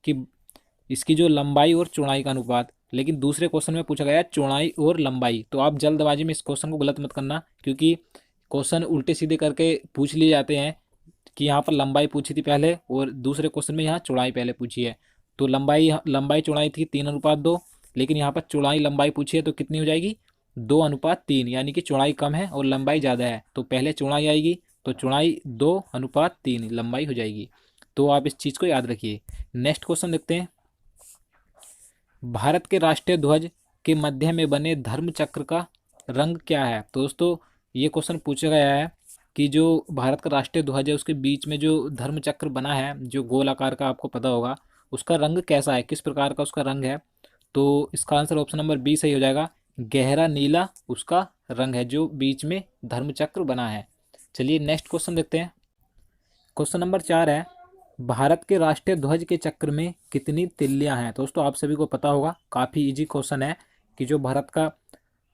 कि इसकी जो लंबाई और चौड़ाई का अनुपात, लेकिन दूसरे क्वेश्चन में पूछा गया है चौड़ाई और लंबाई। तो आप जल्दबाजी में इस क्वेश्चन को गलत मत करना, क्योंकि क्वेश्चन उल्टे सीधे करके पूछ लिए जाते हैं कि यहाँ पर लंबाई पूछी थी पहले और दूसरे क्वेश्चन में यहाँ चौड़ाई पहले पूछी है। तो लंबाई लंबाई चौड़ाई थी 3:2, लेकिन यहाँ पर चौड़ाई लंबाई पूछी है तो कितनी हो जाएगी 2:3, यानी कि चौड़ाई कम है और लंबाई ज़्यादा है तो पहले चौड़ाई आएगी, तो चौड़ाई 2:3 लंबाई हो जाएगी। तो आप इस चीज़ को याद रखिए। नेक्स्ट क्वेश्चन देखते हैं। भारत के राष्ट्रीय ध्वज के मध्य में बने धर्म चक्र का रंग क्या है? तो दोस्तों ये क्वेश्चन पूछा गया है कि जो भारत का राष्ट्रीय ध्वज है उसके बीच में जो धर्म चक्र बना है जो गोल आकार का, आपको पता होगा, उसका रंग कैसा है, किस प्रकार का उसका रंग है? तो इसका आंसर ऑप्शन नंबर बी सही हो जाएगा। गहरा नीला उसका रंग है जो बीच में धर्म चक्र बना है। चलिए नेक्स्ट क्वेश्चन देखते हैं। क्वेश्चन नंबर 4 है, भारत के राष्ट्रीय ध्वज के चक्र में कितनी तिल्लियां हैं? तो दोस्तों आप सभी को पता होगा, काफ़ी इजी क्वेश्चन है कि जो भारत का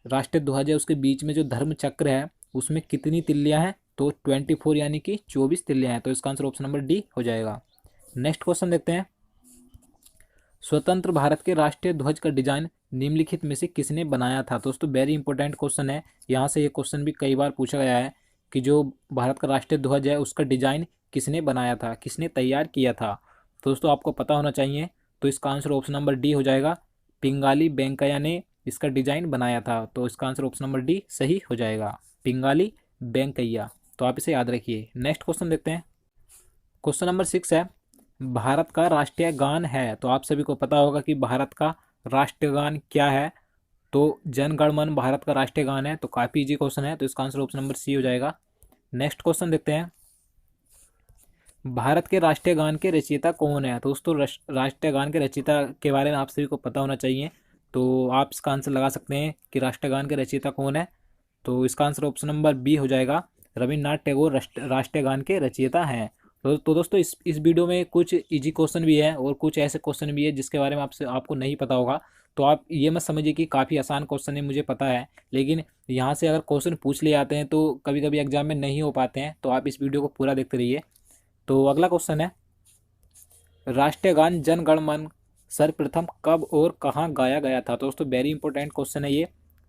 राष्ट्रीय ध्वज है उसके बीच में जो धर्म चक्र है उसमें कितनी तिल्लियां हैं? तो 24 यानी कि 24 तिल्लियां हैं। तो इसका आंसर ऑप्शन नंबर डी हो जाएगा। नेक्स्ट क्वेश्चन देखते हैं। स्वतंत्र भारत के राष्ट्रीय ध्वज का डिजाइन निम्नलिखित में से किसने बनाया था? दोस्तों वेरी इंपॉर्टेंट क्वेश्चन है, यहाँ से ये क्वेश्चन भी कई बार पूछा गया है कि जो भारत का राष्ट्रीय ध्वज है उसका डिजाइन किसने बनाया था, किसने तैयार किया था? दोस्तों आपको पता होना चाहिए। तो इसका आंसर ऑप्शन नंबर डी हो जाएगा। पिंगाली वेंकैया ने इसका डिजाइन बनाया था। तो इसका आंसर ऑप्शन नंबर डी सही हो जाएगा, पिंगाली वेंकैया। तो आप इसे याद रखिए। नेक्स्ट क्वेश्चन देखते हैं। क्वेश्चन नंबर 6 है, भारत का राष्ट्रीय गान है। तो आप सभी को पता होगा कि भारत का राष्ट्रीय गान क्या है। तो जन गण मन भारत का राष्ट्रीय गान है। तो काफ़ी इजी क्वेश्चन है, तो इसका आंसर ऑप्शन नंबर सी हो जाएगा। नेक्स्ट क्वेश्चन देखते हैं। भारत के राष्ट्रीय गान के रचयिता कौन है? तो दोस्तों राष्ट्रीय गान के रचयिता के बारे में आप सभी को पता होना चाहिए। तो आप इसका आंसर लगा सकते हैं कि राष्ट्रीय गान के रचयिता कौन है। तो इसका आंसर ऑप्शन नंबर बी हो जाएगा। रविन्द्रनाथ टैगोर राष्ट्रीय गान के रचयिता हैं। तो दोस्तों इस वीडियो में कुछ इजी क्वेश्चन भी है और कुछ ऐसे क्वेश्चन भी है जिसके बारे में आपको नहीं पता होगा। तो आप ये मत समझिए कि काफ़ी आसान क्वेश्चन है, मुझे पता है, लेकिन यहाँ से अगर क्वेश्चन पूछ लिए जाते हैं तो कभी कभी एग्जाम में नहीं हो पाते हैं। तो आप इस वीडियो को पूरा देखते रहिए। तो अगला क्वेश्चन है, राष्ट्रीय गान जन गण मन सर्वप्रथम कब और कहाँ गाया गया था? तो दोस्तों वेरी इंपॉर्टेंट क्वेश्चन है ये।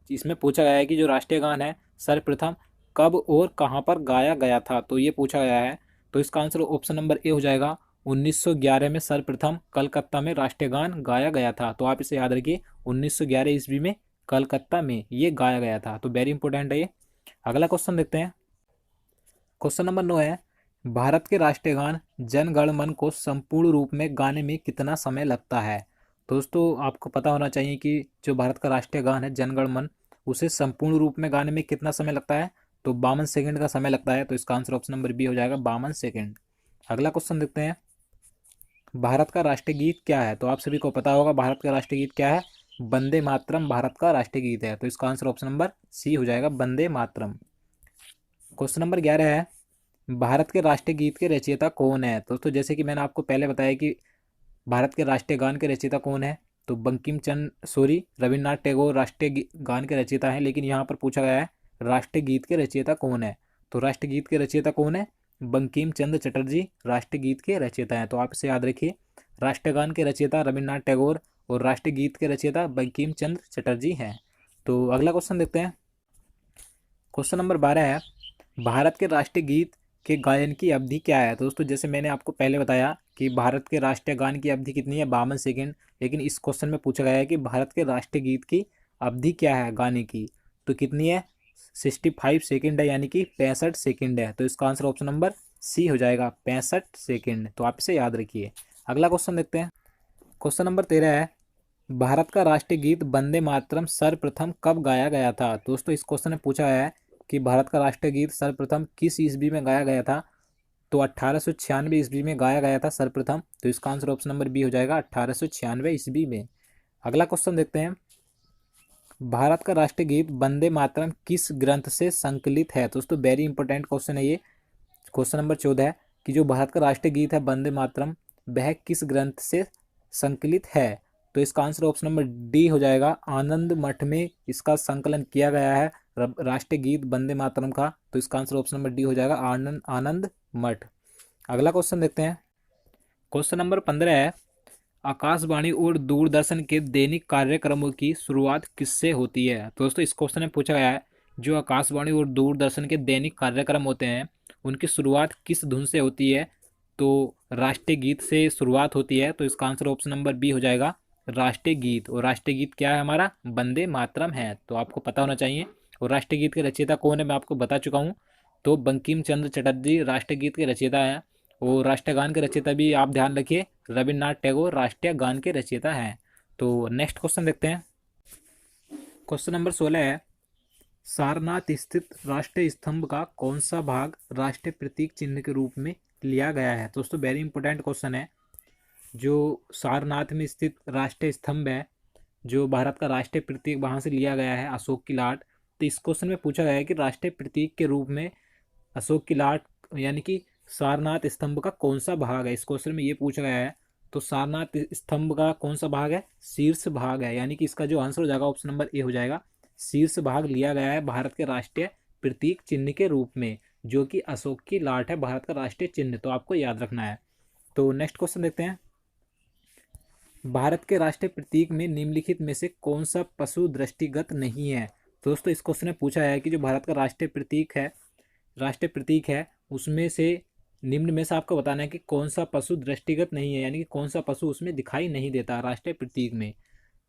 इसमें पूछा गया है कि जो राष्ट्रीय गान है सर्वप्रथम कब और कहाँ पर गाया गया था, तो ये पूछा गया है। तो इसका आंसर ऑप्शन नंबर ए हो जाएगा। 1911 में सर्वप्रथम कलकत्ता में राष्ट्रीय गान गाया गया था। तो आप इसे याद रखिए, 1911 ईस्वी में कलकत्ता में ये गाया गया था। तो वेरी इंपॉर्टेंट है ये। अगला क्वेश्चन देखते हैं। क्वेश्चन नंबर 9 है, भारत के राष्ट्रीय गान जन गण मन को संपूर्ण रूप में गाने में कितना समय लगता है? दोस्तों आपको पता होना चाहिए कि जो भारत का राष्ट्रीय गान है जन गण मन, उसे संपूर्ण रूप में गाने में कितना समय लगता है? तो 52 सेकंड का समय लगता है। तो इसका आंसर ऑप्शन नंबर बी हो जाएगा, 52 सेकंड। अगला क्वेश्चन देखते हैं। भारत का राष्ट्रीय गीत क्या है? तो आप सभी को पता होगा भारत का राष्ट्रीय गीत क्या है। वंदे मातरम भारत का राष्ट्रीय गीत है। तो इसका आंसर ऑप्शन नंबर सी हो जाएगा, वंदे मातरम। क्वेश्चन नंबर 11 है, भारत के राष्ट्रीय गीत के रचयिता कौन है? दोस्तों जैसे कि मैंने आपको पहले बताया कि भारत के राष्ट्रीय गान के रचयिता कौन है, तो बंकिम चंद्र सॉरी रविन्द्रनाथ टैगोर राष्ट्रीय गान के रचयिता हैं। लेकिन यहाँ पर पूछा गया है राष्ट्रीय गीत के रचयिता कौन है। तो राष्ट्रीय गीत के रचयिता कौन है? बंकिम चंद्र चटर्जी राष्ट्रीय गीत के रचयिता हैं। तो आप इसे याद रखिए, राष्ट्रीय गान के रचयिता रविन्द्रनाथ टैगोर और राष्ट्रीय गीत के रचयिता बंकिम चंद्र चटर्जी हैं। तो अगला क्वेश्चन देखते हैं। क्वेश्चन नंबर 12 है, भारत के राष्ट्रीय गीत के गायन की अवधि क्या है? तो दोस्तों जैसे मैंने आपको पहले बताया कि भारत के राष्ट्रीय गान की अवधि कितनी है, 52 सेकंड। लेकिन इस क्वेश्चन में पूछा गया है कि भारत के राष्ट्रीय गीत की अवधि क्या है गाने की, तो कितनी है? 65 सेकंड है, यानी कि 65 सेकंड है। तो इसका आंसर ऑप्शन नंबर सी हो जाएगा, 65 सेकंड। तो आप इसे याद रखिए। अगला क्वेश्चन देखते हैं। क्वेश्चन नंबर 13 है, भारत का राष्ट्रीय गीत वंदे मातरम सर्वप्रथम कब गाया गया था? दोस्तों इस क्वेश्चन में पूछा गया है कि भारत का राष्ट्रीय गीत सर्वप्रथम किस ईस्वी में गाया गया था? तो 1896 ईस्वी में गाया गया था सर्वप्रथम। तो इसका आंसर ऑप्शन नंबर बी हो जाएगा, 1896 ईस्वी में। अगला क्वेश्चन देखते हैं। भारत का राष्ट्रीय गीत वंदे मातरम किस ग्रंथ से संकलित है? दोस्तों वेरी इंपॉर्टेंट क्वेश्चन है ये। क्वेश्चन नंबर 14 है कि जो भारत का राष्ट्रीय गीत है वंदे मातरम, वह किस ग्रंथ से संकलित है? तो इसका आंसर ऑप्शन नंबर डी हो जाएगा, आनंद मठ में इसका संकलन किया गया है राष्ट्रीय गीत वंदे मातरम का। तो इसका आंसर ऑप्शन नंबर डी हो जाएगा, आनंद मठ। अगला क्वेश्चन देखते हैं। क्वेश्चन नंबर 15 है, आकाशवाणी और दूरदर्शन के दैनिक कार्यक्रमों की शुरुआत किससे होती है? तो दोस्तों इस क्वेश्चन में पूछा गया है जो आकाशवाणी और दूरदर्शन के दैनिक कार्यक्रम होते हैं उनकी शुरुआत किस धुन से होती है? तो राष्ट्रीय गीत से शुरुआत होती है। तो इसका आंसर ऑप्शन नंबर बी हो जाएगा, राष्ट्रीय गीत। और राष्ट्रीय गीत क्या है हमारा? वंदे मातरम है, तो आपको पता होना चाहिए। और राष्ट्रीय गीत के रचयिता कौन है मैं आपको बता चुका हूँ, तो बंकिम चंद्र चटर्जी राष्ट्रीय गीत के रचयिता हैं। और राष्ट्रीय गान के रचयिता भी आप ध्यान रखिए, रविन्द्रनाथ टैगोर राष्ट्रीय गान के रचयिता हैं। तो नेक्स्ट क्वेश्चन देखते हैं। क्वेश्चन नंबर 16 है, सारनाथ स्थित राष्ट्रीय स्तंभ का कौन सा भाग राष्ट्रीय प्रतीक चिन्ह के रूप में लिया गया है? दोस्तों वेरी इंपॉर्टेंट क्वेश्चन है। जो सारनाथ में स्थित राष्ट्रीय स्तंभ है, जो भारत का राष्ट्रीय प्रतीक, वहाँ से लिया गया है अशोक की लाट। तो इस क्वेश्चन में पूछा गया है कि राष्ट्रीय प्रतीक के रूप में अशोक की लाट यानी कि सारनाथ स्तंभ का कौन सा भाग है, इस क्वेश्चन में ये पूछा गया है। तो सारनाथ स्तंभ का कौन सा भाग है? शीर्ष भाग है, यानी कि इसका जो आंसर हो जाएगा ऑप्शन नंबर ए हो जाएगा। शीर्ष भाग लिया गया है भारत के राष्ट्रीय प्रतीक चिन्ह के रूप में, जो कि अशोक की लाट है भारत का राष्ट्रीय चिन्ह, तो आपको याद रखना है। तो नेक्स्ट क्वेश्चन देखते हैं। भारत के राष्ट्रीय प्रतीक में निम्नलिखित में से कौन सा पशु दृष्टिगत नहीं है? तो दोस्तों इस क्वेश्चन में पूछा है कि जो भारत का राष्ट्रीय प्रतीक है उसमें से निम्न में से आपको बताना है कि कौन सा पशु दृष्टिगत नहीं है, यानी कि कौन सा पशु उसमें दिखाई नहीं देता राष्ट्रीय प्रतीक में।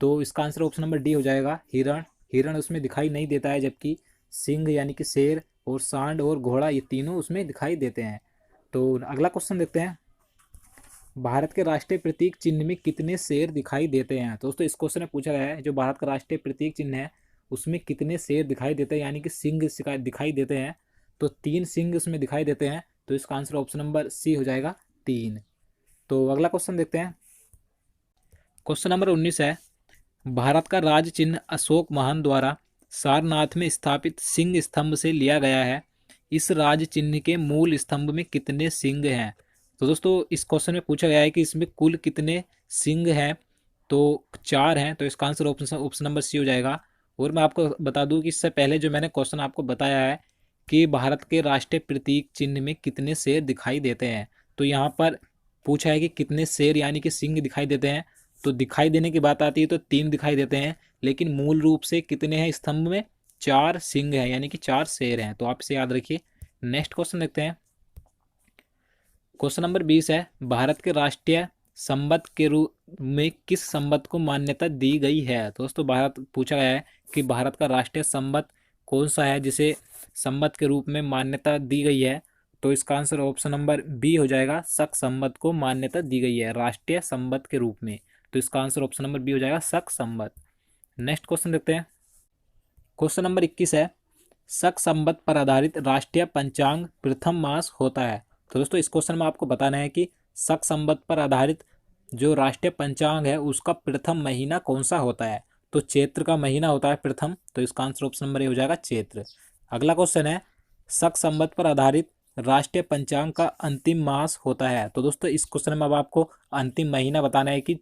तो इसका आंसर ऑप्शन नंबर डी हो जाएगा, हिरण। हिरण उसमें दिखाई नहीं देता है, जबकि सिंह यानी कि शेर और सांड और घोड़ा ये तीनों उसमें दिखाई देते हैं। तो अगला क्वेश्चन देखते हैं। भारत के राष्ट्रीय प्रतीक चिन्ह में कितने शेर दिखाई देते हैं? तो दोस्तों इस क्वेश्चन में पूछा गया है जो भारत का राष्ट्रीय प्रतीक चिन्ह है उसमें कितने शेर दिखाई देते हैं, यानी कि सिंह दिखाई देते हैं। तो 3 सिंह उसमें दिखाई देते हैं, तो इसका आंसर ऑप्शन नंबर सी हो जाएगा, 3। तो अगला क्वेश्चन देखते हैं। क्वेश्चन नंबर 19 है, भारत का राज चिन्ह अशोक महान द्वारा सारनाथ में स्थापित सिंह स्तंभ से लिया गया है। इस राज चिन्ह के मूल स्तंभ में कितने सिंह हैं? तो दोस्तों इस क्वेश्चन में पूछा गया है कि इसमें कुल कितने सिंह हैं? तो 4 हैं, तो इसका आंसर ऑप्शन नंबर सी हो जाएगा। और मैं आपको बता दूं कि इससे पहले जो मैंने क्वेश्चन आपको बताया है कि भारत के राष्ट्रीय प्रतीक चिन्ह में कितने शेर दिखाई देते हैं, तो यहाँ पर पूछा है कि कितने शेर यानी कि सिंह दिखाई देते हैं। तो दिखाई देने की बात आती है तो 3 दिखाई देते हैं, लेकिन मूल रूप से कितने हैं स्तंभ में? 4 सिंह हैं, यानी कि 4 शेर हैं, तो आप इसे याद रखिए। नेक्स्ट क्वेश्चन देखते हैं। क्वेश्चन नंबर 20 है, भारत के राष्ट्रीय संबंध के रूप में किस संबंध को मान्यता दी गई है? दोस्तों भारत पूछा गया है कि भारत का राष्ट्रीय संबंध कौन सा है जिसे संबंध के रूप में मान्यता दी गई है? तो इसका आंसर ऑप्शन नंबर बी हो जाएगा, शक संबंध को मान्यता दी गई है राष्ट्रीय संबंध के रूप में। तो इसका आंसर ऑप्शन नंबर बी हो जाएगा, शक संबंध। नेक्स्ट क्वेश्चन देखते हैं। क्वेश्चन नंबर 21 है, शक संबंध पर आधारित राष्ट्रीय पंचांग प्रथम मास होता है। तो दोस्तों इस क्वेश्चन में आपको बताना है कि शक संबंध पर आधारित जो राष्ट्रीय पंचांग है उसका प्रथम महीना कौन सा होता है? तो चैत्र का महीना होता है प्रथम, तो इसका आंसर ऑप्शन नंबर ए हो जाएगा, चैत्र। अगला क्वेश्चन है, शक संबंध पर आधारित राष्ट्रीय पंचांग का अंतिम मास होता है। तो दोस्तों इस क्वेश्चन में अब आपको अंतिम महीना बताना है कि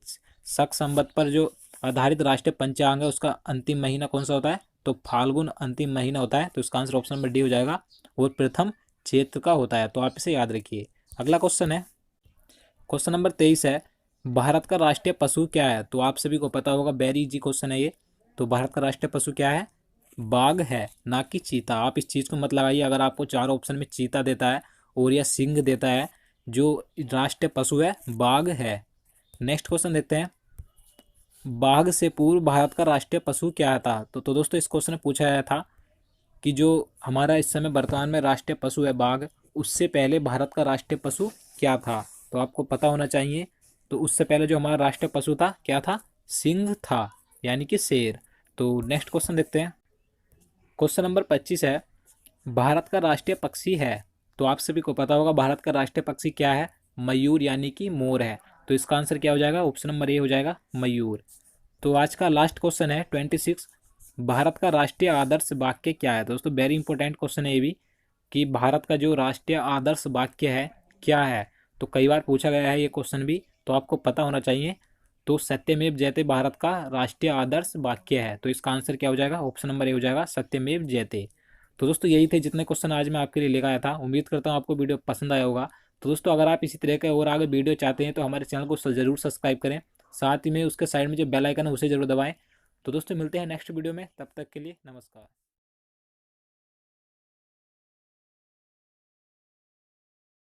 शक संबंध पर जो आधारित राष्ट्रीय पंचांग है उसका अंतिम महीना कौन सा होता है? तो फाल्गुन अंतिम महीना होता है, तो इसका आंसर ऑप्शन नंबर डी हो जाएगा, और प्रथम चैत्र का होता है, तो आप इसे याद रखिए। अगला क्वेश्चन है, क्वेश्चन नंबर 23 है, भारत का राष्ट्रीय पशु क्या है? तो आप सभी को पता होगा, वेरी इजी क्वेश्चन है ये। तो भारत का राष्ट्रीय पशु क्या है? बाघ है, ना कि चीता। आप इस चीज़ को मत लगाइए अगर आपको 4 ऑप्शन में चीता देता है और या सिंह देता है। जो राष्ट्रीय पशु है बाघ है। नेक्स्ट क्वेश्चन देखते हैं, बाघ से पूर्व भारत का राष्ट्रीय पशु क्या था? तो दोस्तों इस क्वेश्चन में पूछा गया था कि जो हमारा इस समय वर्तमान में राष्ट्रीय पशु है बाघ, उससे पहले भारत का राष्ट्रीय पशु क्या था? तो आपको पता होना चाहिए। तो उससे पहले जो हमारा राष्ट्रीय पशु था क्या था? सिंह था, यानी कि शेर। तो नेक्स्ट क्वेश्चन देखते हैं। क्वेश्चन नंबर 25 है, भारत का राष्ट्रीय पक्षी है। तो आप सभी को पता होगा भारत का राष्ट्रीय पक्षी क्या है? मयूर, यानी कि मोर है। तो इसका आंसर क्या हो जाएगा? ऑप्शन नंबर ए हो जाएगा, मयूर। तो आज का लास्ट क्वेश्चन है 26, भारत का राष्ट्रीय आदर्श वाक्य क्या है? दोस्तों वेरी इंपॉर्टेंट क्वेश्चन है ये भी, कि भारत का जो राष्ट्रीय आदर्श वाक्य है क्या है? तो कई बार पूछा गया है ये क्वेश्चन भी, तो आपको पता होना चाहिए। तो सत्यमेव जयते भारत का राष्ट्रीय आदर्श वाक्य है, तो इसका आंसर क्या हो जाएगा? ऑप्शन नंबर ए हो जाएगा, सत्यमेव जयते। तो दोस्तों यही थे जितने क्वेश्चन आज मैं आपके लिए लेकर आया था। उम्मीद करता हूँ आपको वीडियो पसंद आया होगा। तो दोस्तों अगर आप इसी तरह के और आगे वीडियो चाहते हैं तो हमारे चैनल को ज़रूर सब्सक्राइब करें साथ ही में उसके साइड में जो बेल आइकन है उसे जरूर दबाएं। तो दोस्तों मिलते हैं नेक्स्ट वीडियो में, तब तक के लिए नमस्कार।